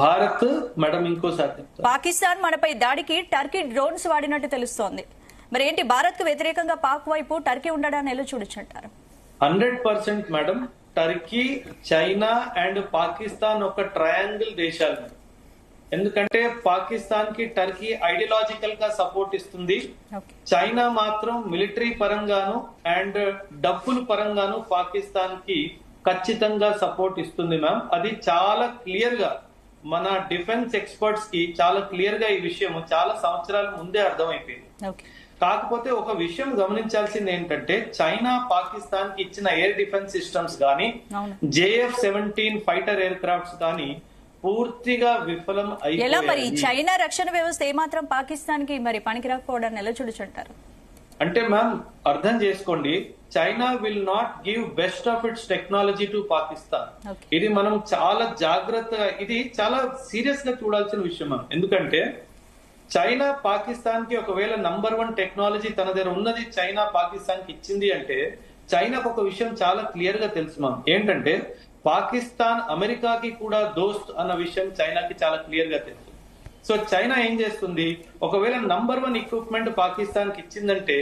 Bharat madam ఇంకోసారి పాకిస్తాన్ మనపై దాడికి టర్కీ డ్రోన్స్ వాడినట్టు తెలుస్తోంది. మరి ఏంటి భారత్ కు వ్యతిరేకంగా పాక్ వైపు టర్కీ ఉండడాన్ని ఎలా చూడొచ్చంటారు? 100% madam. Turkey, China and Pakistan ఒక ట్రయాంగిల్ దేశాలు. ఎందుకంటే పాకిస్తాన్ కి టర్కీ ఐడియాలజికల్ గా సపోర్ట్ ఇస్తుంది. చైనా మాత్రం మిలిటరీ పరంగాను అండ్ డబ్బుల పరంగాను పాకిస్తాన్ కి ఖచ్చితంగా సపోర్ట్ ఇస్తుంది మ్యామ్. అది చాలా క్లియర్ గా మన డిఫెన్స్ ఎక్స్పర్ట్స్ కి చాలా క్లియర్ గా ఈ విషయం చాలా సంవత్సరాల ముందే అర్థమైపోయింది. కాకపోతే ఒక విషయం గమనించాల్సింది ఏంటంటే చైనా పాకిస్తాన్ కి ఇచ్చిన ఎయిర్ డిఫెన్స్ సిస్టమ్స్ గానీ JF-17 ఫైటర్ ఎయిర్ క్రాఫ్ట్స్ కానీ పూర్తిగా విఫలం అయిపోయాయి. మరి చైనా రక్షణ వ్యవస్థ ఏమాత్రం పాకిస్తాన్ కి మరి పనికిరాకపోవడాన్ని ఎలా చూడొచ్చంటారు? అంటే మ్యామ్ అర్థం చేసుకోండి, China will not give best of it's technology to Pakistan. ఇది మనం చాలా జాగ్రత్తగా, ఇది చాలా సీరియస్ గా చూడాల్సిన విషయం మ్యామ్. ఎందుకంటే చైనా పాకిస్తాన్ కి ఒకవేళ నంబర్ 1 టెక్నాలజీ తన దగ్గర ఉన్నది చైనా పాకిస్తాన్ కి ఇచ్చింది అంటే చైనాకు ఒక విషయం చాలా క్లియర్ గా తెలుసు మ్యామ్. ఏంటంటే పాకిస్తాన్ అమెరికాకి కూడా దోస్త్ అన్న విషయం చైనాకి చాలా క్లియర్ గా తెలుసు. సో చైనా ఏం చేస్తుంది, ఒకవేళ నంబర్ 1 ఎక్విప్మెంట్ పాకిస్తాన్ కి ఇచ్చిందంటే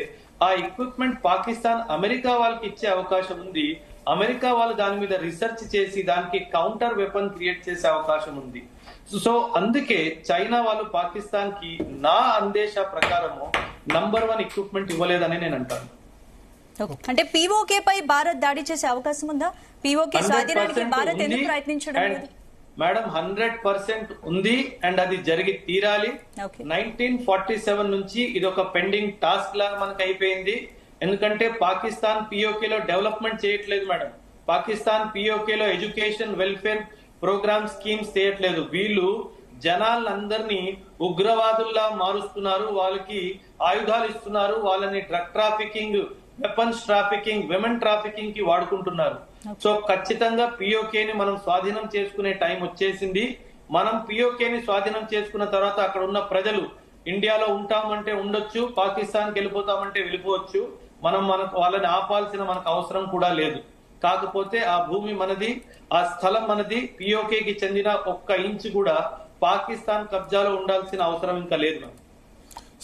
ఆ ఎక్విప్మెంట్ పాకిస్తాన్ అమెరికా వాళ్ళకి ఇచ్చే అవకాశం ఉంది. అమెరికా వాళ్ళు దాని మీద రీసెర్చ్ చేసి దానికి కౌంటర్ వెపన్ క్రియేట్ చేసే అవకాశం ఉంది. సో అందుకే చైనా వాళ్ళు పాకిస్తాన్ కి నా అందేశ ప్రకారము నంబర్ 1 ఎక్విప్మెంట్ ఇవ్వలేదని నేను అంటాను. అంటే POK పై భారత్ దాడి చేసే అవకాశం ఉందా? POK స్వాధీనానికి భారత్ ఎందుకు ప్రయత్నించడం లేదు? మేడం 100% ఉంది అండ్ అది జరిగి తీరాలి. 1947 నుంచి ఇది ఒక పెండింగ్ టాస్క్ లాగా మనకు అయిపోయింది. ఎందుకంటే పాకిస్తాన్ POK లో డెవలప్మెంట్ చేయట్లేదు మేడం. పాకిస్తాన్ POK లో ఎడ్యుకేషన్, వెల్ఫేర్ ప్రోగ్రామ్ స్కీమ్స్ చేయట్లేదు. వీళ్ళు జనాలందరినీ ఉగ్రవాదుల్లా మారుస్తున్నారు, వాళ్ళకి ఆయుధాలు ఇస్తున్నారు, వాళ్ళని drug trafficking, weapons trafficking, women trafficking కి వాడుకుంటున్నారు. సో ఖచ్చితంగా POK ని మనం స్వాధీనం చేసుకునే టైం వచ్చేసింది. మనం POK ని స్వాధీనం చేసుకున్న తర్వాత అక్కడ ఉన్న ప్రజలు ఇండియాలో ఉంటామంటే ఉండొచ్చు, పాకిస్తాన్కి వెళ్ళిపోతామంటే వెళ్ళిపోవచ్చు. మనకు వాళ్ళని ఆపాల్సిన మనకు అవసరం కూడా లేదు. కాకపోతే ఆ భూమి మనది, ఆ స్థలం మనది. POK కి చెందిన ఒక్క ఇంచు కూడా పాకిస్తాన్ కబ్జాలో ఉండాల్సిన అవసరం ఇంకా లేదు.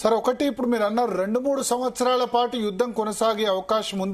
సార్ ఒకటి, ఇప్పుడు మీరు అన్నారు 2-3 సంవత్సరాల పాటు యుద్ధం కొనసాగే అవకాశం ఉంది.